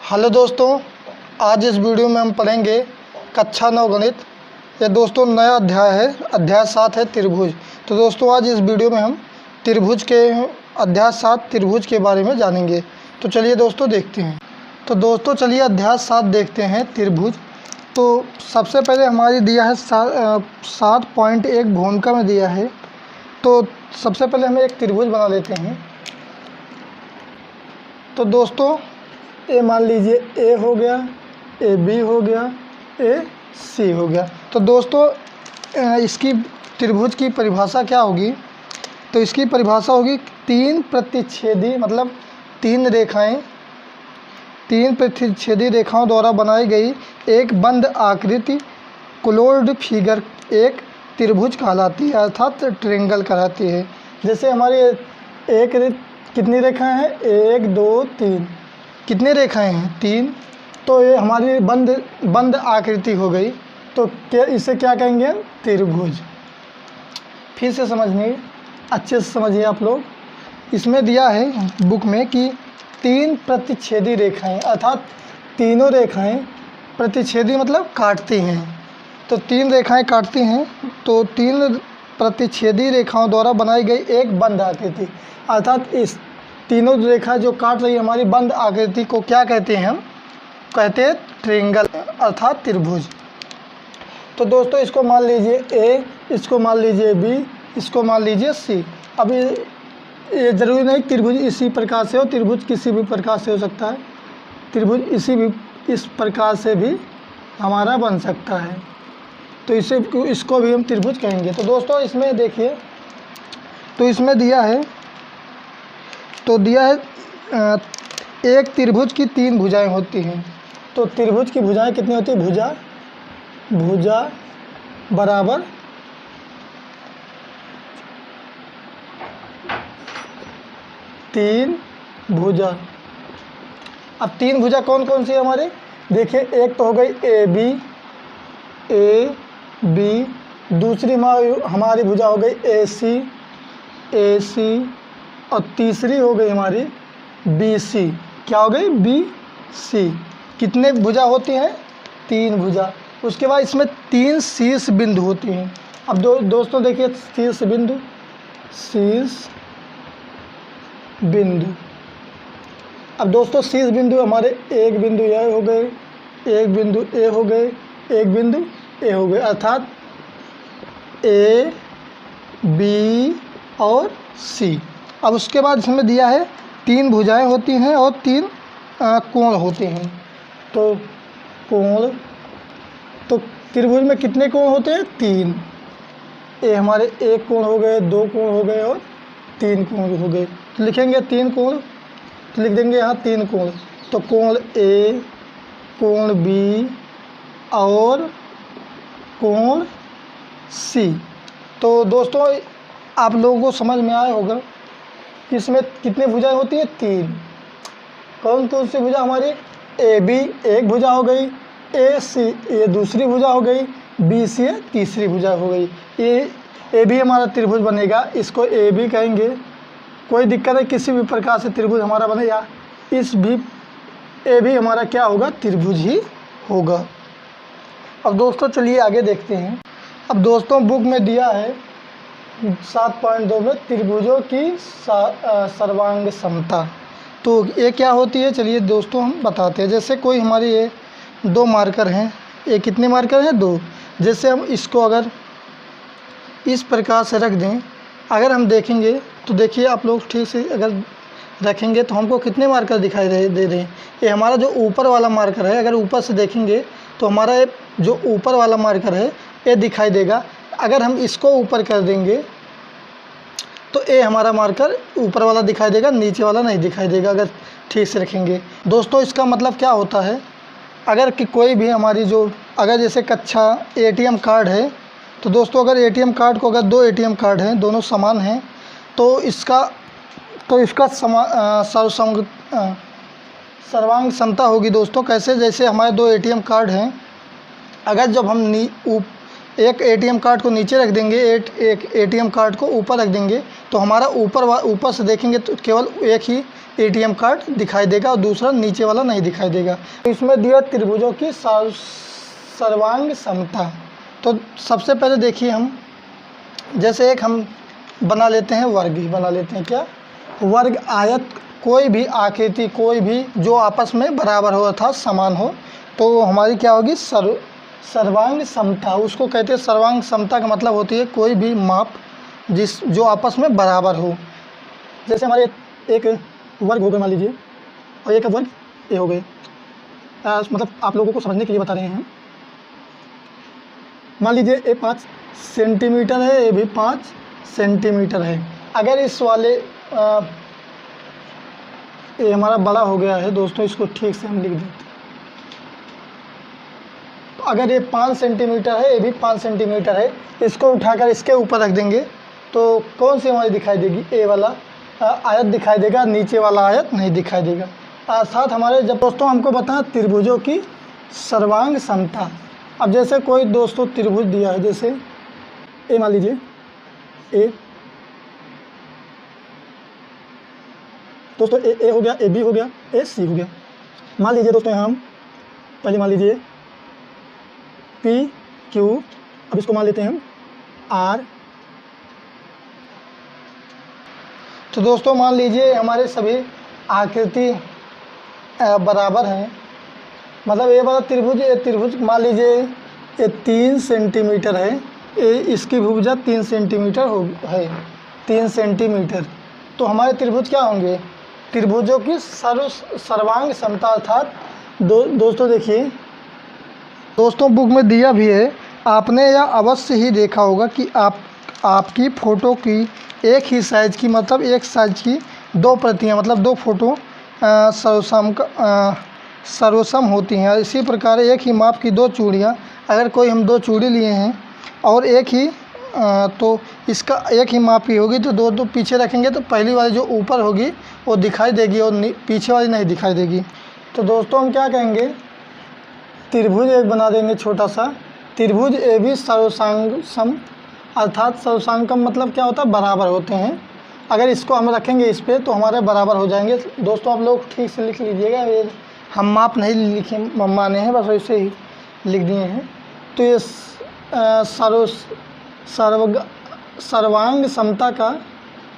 Hello दोस्तों, आज इस वीडियो में हम पढ़ेंगे कक्षा 9 गणित। ये दोस्तों नया अध्याय है, अध्याय 7 है त्रिभुज। तो दोस्तों आज इस वीडियो में हम त्रिभुज के अध्याय 7 त्रिभुज के बारे में जानेंगे। तो चलिए दोस्तों देखते हैं। तो दोस्तों चलिए अध्याय 7 देखते हैं त्रिभुज। तो सबसे पहले हमारी दिया है 7.1 भूमिका में दिया है। तो सबसे पहले हमें एक त्रिभुज बना लेते हैं। तो दोस्तों ए मान लीजिए ए हो गया, ए बी हो गया, ए सी हो गया। तो दोस्तों इसकी त्रिभुज की परिभाषा क्या होगी? तो इसकी परिभाषा होगी तीन प्रतिच्छेदी, मतलब तीन प्रतिच्छेदी रेखाओं द्वारा बनाई गई एक बंद आकृति क्लोज्ड फिगर एक त्रिभुज कहलाती है, अर्थात ट्रायंगल कहलाती है। जैसे हमारी कितनी रेखाएं हैं? 1 2 3। कितनी रेखाएं हैं? 3। तो ये हमारी बंद आकृति हो गई। तो क्या इसे क्या कहेंगे? त्रिभुज। फिर से समझिए, अच्छे से समझिए आप लोग। इसमें दिया है बुक में कि तीन प्रतिच्छेदी रेखाएं, अर्थात तीनों रेखाएं प्रतिच्छेदी मतलब काटती हैं। तो तीन रेखाएं काटती हैं, तो तीन प्रतिच्छेदी रेखाओं द्वारा बनाई गई एक बंद आकृति, अर्थात इस तीनों रेखा जो काट रही है हमारी बंद आकृति को क्या कहते हैं? हम कहते हैं ट्रायंगल, अर्थात त्रिभुज। तो दोस्तों इसको मान लीजिए ए, इसको मान लीजिए बी, इसको मान लीजिए सी। अब ये ज़रूरी नहीं त्रिभुज इसी प्रकार से हो, त्रिभुज किसी भी प्रकार से हो सकता है। त्रिभुज इस प्रकार से भी हमारा बन सकता है। तो इसको भी हम त्रिभुज कहेंगे। तो दोस्तों इसमें देखिए, तो इसमें दिया है एक त्रिभुज की तीन भुजाएं होती हैं। तो त्रिभुज की भुजाएं कितनी होती है? भुजा बराबर तीन भुजा। अब तीन भुजा कौन कौन सी है हमारे? देखिए, एक तो हो गई ए बी, दूसरी हमारी भुजा हो गई ए सी, और तीसरी हो गई हमारी बी सी। क्या हो गई? B C. कितने भुजा होती हैं? तीन भुजा। उसके बाद इसमें तीन शीर्ष बिंदु होती हैं। अब दोस्तों देखिए शीर्ष बिंदु। अब दोस्तों शीर्ष बिंदु हमारे एक बिंदु ए हो गए, एक बिंदु ए हो गए, एक बिंदु ए हो गए, अर्थात ए बी और सी। अब उसके बाद इसमें दिया है तीन भुजाएं होती हैं और तीन कोण होते हैं। तो कोण, तो त्रिभुज में कितने कोण होते हैं? तीन। ये हमारे एक कोण हो गए, दो कोण हो गए और तीन कोण हो गए। तो लिखेंगे तीन कोण, तो लिख देंगे यहाँ तीन कोण। तो कोण ए, कोण बी और कोण सी। तो दोस्तों आप लोगों को समझ में आया होगा कि इसमें कितनी भुजाएं होती हैं? तीन। कौन कौन सी भुजा हमारी? ए बी एक भुजा हो गई, ए सी ये दूसरी भुजा हो गई, बी सी तीसरी भुजा हो गई। ए बी हमारा त्रिभुज बनेगा, इसको ए बी कहेंगे। कोई दिक्कत है? किसी भी प्रकार से त्रिभुज हमारा बनेगा, ए भी हमारा क्या होगा? त्रिभुज ही होगा। अब दोस्तों चलिए आगे देखते हैं। अब दोस्तों बुक में दिया है 7.2 में त्रिभुजों की सर्वांग समता। तो ये क्या होती है? चलिए दोस्तों हम बताते हैं। जैसे कोई हमारे ये दो मार्कर हैं, ये कितने मार्कर हैं? दो। जैसे हम इसको अगर इस प्रकार से रख दें, अगर हम देखेंगे तो देखिए आप लोग ठीक से अगर रखेंगे तो हमको कितने मार्कर दिखाई दे रहे हैं? ये हमारा जो ऊपर वाला मार्कर है, अगर ऊपर से देखेंगे तो हमारा ये जो ऊपर वाला मार्कर है ये दिखाई देगा। अगर हम इसको ऊपर कर देंगे तो ए हमारा मार्कर ऊपर वाला दिखाई देगा, नीचे वाला नहीं दिखाई देगा अगर ठीक से रखेंगे। दोस्तों इसका मतलब क्या होता है? अगर कि कोई भी हमारी अगर जैसे कक्षा एटीएम कार्ड है, तो दोस्तों अगर एटीएम कार्ड को अगर दो एटीएम कार्ड हैं, दोनों समान हैं, तो इसका सर्वांग समता होगी दोस्तों। कैसे? जैसे हमारे दो एटीएम कार्ड हैं, अगर जब हम एक एटीएम कार्ड को नीचे रख देंगे, एक एटीएम कार्ड को ऊपर रख देंगे, तो हमारा ऊपर से देखेंगे तो केवल एक ही एटीएम कार्ड दिखाई देगा और दूसरा नीचे वाला नहीं दिखाई देगा। इसमें दिया त्रिभुजों की सर्वांग समता। तो सबसे पहले देखिए हम जैसे एक हम बना लेते हैं वर्ग ही बना लेते हैं। क्या वर्ग? आयत, कोई भी आकृति, कोई भी जो आपस में बराबर हो अर्थात समान हो, तो हमारी क्या होगी? सर्वांग समता। उसको कहते हैं सर्वांग समता का मतलब होती है कोई भी माप जो आपस में बराबर हो। जैसे हमारे एक वर्ग हो गए मान लीजिए और एक वर्ग ये हो गए, मतलब आप लोगों को समझने के लिए बता रहे हैं। मान लीजिए ये 5 सेंटीमीटर है, ये भी 5 सेंटीमीटर है। अगर इस वाले ये हमारा बड़ा हो गया है दोस्तों, इसको ठीक से हम लिख देते हैं। तो अगर ये 5 सेंटीमीटर है, ये भी 5 सेंटीमीटर है, इसको उठाकर इसके ऊपर रख देंगे तो कौन सी हमारी दिखाई देगी? ए वाला आयत दिखाई देगा, नीचे वाला आयत नहीं दिखाई देगा। साथ हमारे जब दोस्तों हमको बताएं त्रिभुजों की सर्वांग समता। अब जैसे कोई दोस्तों त्रिभुज दिया है, जैसे ए मान लीजिए ए दोस्तों, ए हो गया, ए बी हो गया, ए सी हो गया। मान लीजिए दोस्तों यहाँ हम पहले मान लीजिए पी क्यू, अब इसको मान लेते हैं हम आर। तो दोस्तों मान लीजिए हमारे सभी आकृति बराबर हैं, मतलब ये वाला त्रिभुज मान लीजिए ये 3 सेंटीमीटर है, ये इसकी भुजा 3 सेंटीमीटर है, 3 सेंटीमीटर। तो हमारे त्रिभुज क्या होंगे? त्रिभुजों की सर्वांग समता अर्थात दोस्तों देखिए, दोस्तों बुक में दिया भी है, आपने यह अवश्य ही देखा होगा कि आपकी फ़ोटो की एक ही साइज़ की, मतलब एक साइज़ की 2 प्रतियाँ, मतलब 2 फ़ोटो सर्वसम होती हैं। इसी प्रकार एक ही माप की 2 चूड़ियाँ, अगर कोई हम 2 चूड़ी लिए हैं और एक ही तो इसका एक ही माप की होगी, तो दो पीछे रखेंगे तो पहली वाली जो ऊपर होगी वो दिखाई देगी और पीछे वाली नहीं दिखाई देगी। तो दोस्तों हम क्या कहेंगे? त्रिभुज एक बना देंगे छोटा सा, त्रिभुज ए भी सर्वसम अर्थात सर्वसंगम मतलब क्या होता है? बराबर होते हैं। अगर इसको हम रखेंगे इस पे तो हमारे बराबर हो जाएंगे। दोस्तों आप लोग ठीक से लिख लीजिएगा, ये हम माप नहीं लिखे माने हैं, बस वैसे ही लिख दिए हैं। तो ये सर्वांग समता का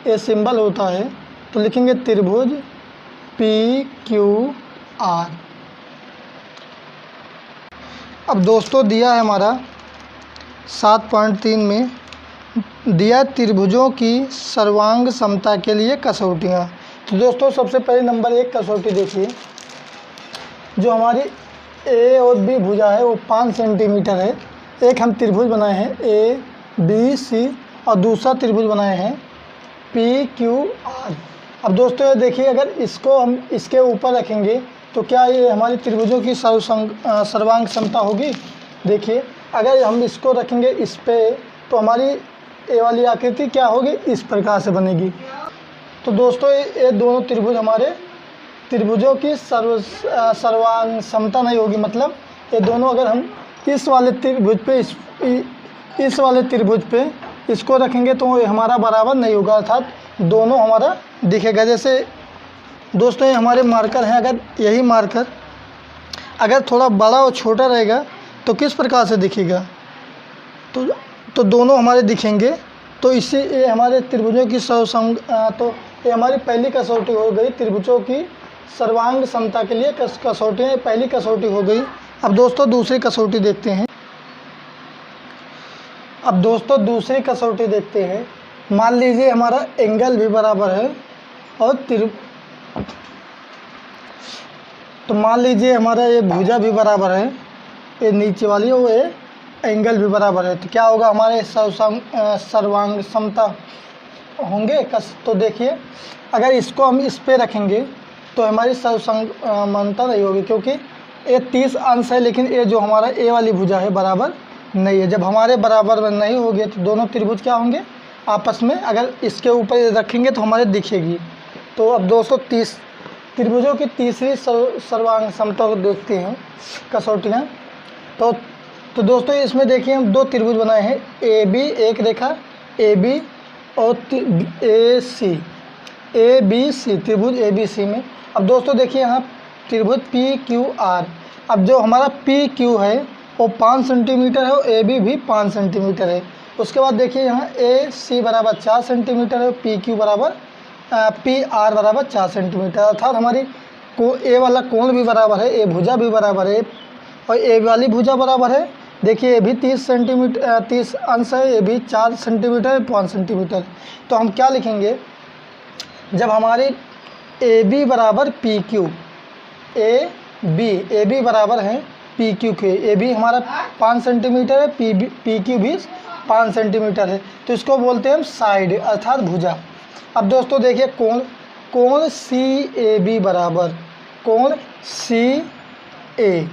ये सिंबल होता है, तो लिखेंगे त्रिभुज पी क्यू आर। अब दोस्तों दिया है हमारा 7.3 में दिया त्रिभुजों की सर्वांग समता के लिए कसौटियाँ। तो दोस्तों सबसे पहले नंबर 1 कसौटी देखिए, जो हमारी ए और बी भुजा है वो 5 सेंटीमीटर है। एक हम त्रिभुज बनाए हैं ए बी सी और दूसरा त्रिभुज बनाए हैं पी क्यू आर। अब दोस्तों ये देखिए, अगर इसको हम इसके ऊपर रखेंगे तो क्या ये हमारी त्रिभुजों की सर्वांग समता होगी? देखिए अगर हम इसको रखेंगे इस पे तो हमारी ए वाली आकृति क्या होगी? इस प्रकार से बनेगी। तो दोस्तों ये दोनों त्रिभुज हमारे त्रिभुजों की सर्वांग समता नहीं होगी, मतलब ये दोनों अगर हम इस वाले त्रिभुज पे इस वाले त्रिभुज पे इसको रखेंगे तो ये हमारा बराबर नहीं होगा, अर्थात दोनों हमारा दिखेगा। जैसे दोस्तों ये हमारे मार्कर हैं, अगर यही मार्कर अगर थोड़ा बड़ा और छोटा रहेगा तो किस प्रकार से दिखेगा? तो दोनों हमारे दिखेंगे। तो इससे ये हमारे त्रिभुजों की तो ये हमारी पहली कसौटी हो गई त्रिभुजों की सर्वांग समता के लिए कसौटियाँ, पहली कसौटी हो गई। अब दोस्तों दूसरी कसौटी देखते हैं। अब दोस्तों दूसरी कसौटी देखते हैं। मान लीजिए हमारा एंगल भी बराबर है और तो मान लीजिए हमारा ये भुजा भी बराबर है, ये नीचे वाली वो ये एंगल भी बराबर है, तो क्या होगा? हमारे सर्वांग समता होंगे तो देखिए अगर इसको हम इस पे रखेंगे तो हमारी सर्वसमानता नहीं होगी, क्योंकि ये 30 अंश है, लेकिन ये जो हमारा ए वाली भुजा है बराबर नहीं है। जब हमारे बराबर नहीं होगी तो दोनों त्रिभुज क्या होंगे? आपस में अगर इसके ऊपर रखेंगे तो हमारे दिखेगी। तो अब 230 त्रिभुजों की तीसरी सर्वांग समता को देखते हैं कसौटियाँ। तो तो दोस्तों इसमें देखिए हम दो त्रिभुज बनाए हैं, ए बी, एक रेखा ए बी और ए सी, ए बी सी, त्रिभुज ए बी सी में। अब दोस्तों देखिए यहाँ त्रिभुज पी क्यू आर। अब जो हमारा पी क्यू है वो 5 सेंटीमीटर है और ए बी भी 5 सेंटीमीटर है। उसके बाद देखिए यहाँ ए सी बराबर 4 सेंटीमीटर है, पी क्यू बराबर पी आर बराबर 4 सेंटीमीटर, अर्थात हमारी को ए वाला कोण भी बराबर है, ए भुजा भी बराबर है और ए वाली भुजा बराबर है। देखिए ये भी 30 सेंटीमीटर 30 अंश है, ये भी 4 सेंटीमीटर 5 सेंटीमीटर। तो हम क्या लिखेंगे, जब हमारी ए बी बराबर पी क्यू, ए बी बराबर है पी क्यू के, ए बी हमारा 5 सेंटीमीटर है, पी क्यू भी 5 सेंटीमीटर है, तो इसको बोलते हैं हम साइड अर्थात भुजा। अब दोस्तों देखिए कोण सी ए बी बराबर कोण सी ए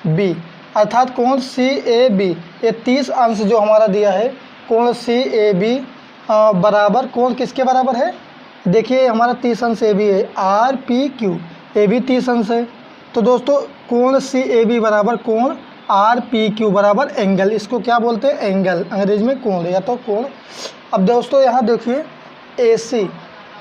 बी अर्थात कोण सी ए बी, ये 30 अंश जो हमारा दिया है, कोण सी ए बी बराबर कोण किसके बराबर है, देखिए हमारा 30 अंश ए बी है, R P Q, A B 30 अंश है। तो दोस्तों कोण सी ए बी बराबर कोण आर पी क्यू बराबर एंगल, इसको क्या बोलते हैं, एंगल, अंग्रेजी में कोण या तो कोण। अब दोस्तों यहाँ देखिए ए सी,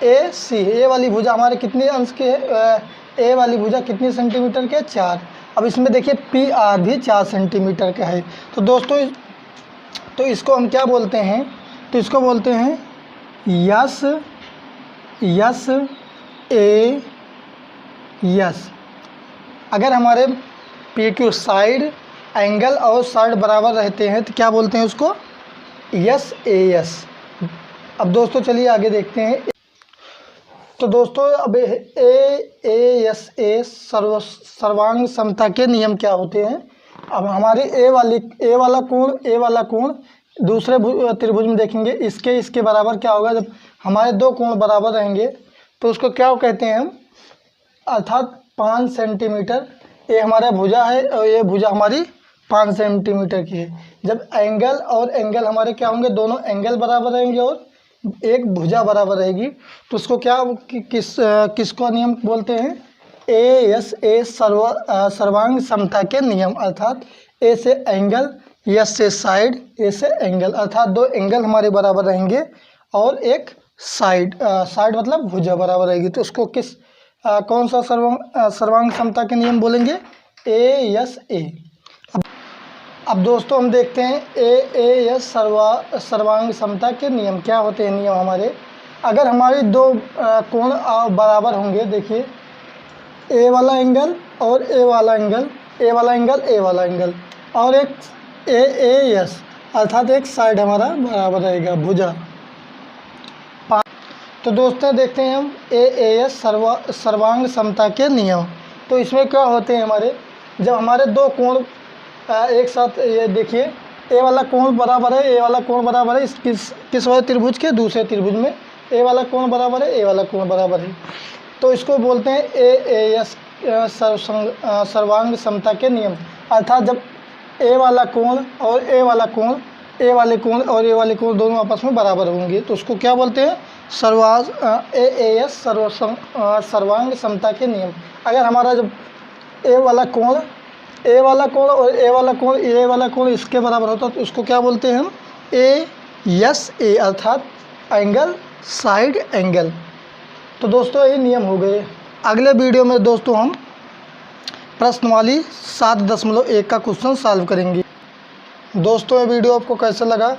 ए वाली भुजा हमारे कितने अंश के है, ए वाली भुजा कितनी सेंटीमीटर के, 4। अब इसमें देखिए पी आर भी 4 सेंटीमीटर का है। तो दोस्तों तो इसको हम क्या बोलते हैं, तो इसको बोलते हैं यस ए यस। अगर हमारे पी क्यू साइड एंगल और साइड बराबर रहते हैं तो क्या बोलते हैं उसको, यस ए यस। अब दोस्तों चलिए आगे देखते हैं। तो दोस्तों अब ए एस ए सर्वांग समता के नियम क्या होते हैं। अब हमारे ए वाला कोण दूसरे त्रिभुज में देखेंगे, इसके बराबर क्या होगा, जब हमारे दो कोण बराबर रहेंगे तो उसको क्या कहते हैं हम, अर्थात 5 सेंटीमीटर। ये हमारा भुजा है और ये भुजा हमारी 5 सेंटीमीटर की है। जब एंगल और एंगल हमारे क्या होंगे, दोनों एंगल बराबर रहेंगे और एक भुजा बराबर रहेगी, तो उसको क्या किसको नियम बोलते हैं, ए एस ए सर्वांग समता के नियम, अर्थात ए से एंगल, यस से साइड, ए से एंगल, अर्थात दो एंगल हमारे बराबर रहेंगे और एक साइड मतलब भुजा बराबर रहेगी, तो उसको कौन सा सर्वांग समता के नियम बोलेंगे, ए एस ए। अब दोस्तों हम देखते हैं ए एस सर्वांग समता के नियम क्या होते हैं। नियम हमारे, अगर हमारे दो कोण बराबर होंगे, देखिए ए वाला एंगल और ए वाला एंगल और एक ए एस अर्थात एक साइड हमारा बराबर रहेगा, भुजा। तो दोस्तों देखते हैं हम ए एस सर्वांग समता के नियम। तो इसमें क्या होते हैं हमारे, जब हमारे दो कोण एक साथ, ये देखिए ए वाला कोण बराबर है, ए वाला कोण बराबर है किस वाले त्रिभुज के, दूसरे त्रिभुज में ए वाला कोण बराबर है, ए वाला कोण बराबर है, तो इसको बोलते हैं ए एस सर्वांग समता के नियम। अर्थात जब ए वाला कोण और ए वाले कोण दोनों आपस में बराबर होंगे तो उसको क्या बोलते हैं, ए एस सर्वांग समता के नियम। अगर हमारा जब ए वाला कोण और ए वाला कोण इसके बराबर होता तो उसको क्या बोलते हैं हम, ए एस ए अर्थात एंगल साइड एंगल। तो दोस्तों ये नियम हो गए। अगले वीडियो में दोस्तों हम प्रश्नवाली 7.1 का क्वेश्चन सॉल्व करेंगे। दोस्तों ये वीडियो आपको कैसा लगा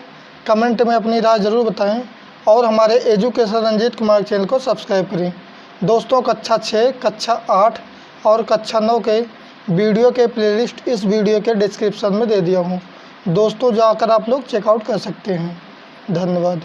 कमेंट में अपनी राय ज़रूर बताएं और हमारे एजुकेशन रंजीत कुमार चैनल को सब्सक्राइब करें। दोस्तों कक्षा 6, कक्षा 8 और कक्षा 9 के वीडियो के प्लेलिस्ट इस वीडियो के डिस्क्रिप्शन में दे दिया हूँ। दोस्तों जाकर आप लोग चेकआउट कर सकते हैं। धन्यवाद।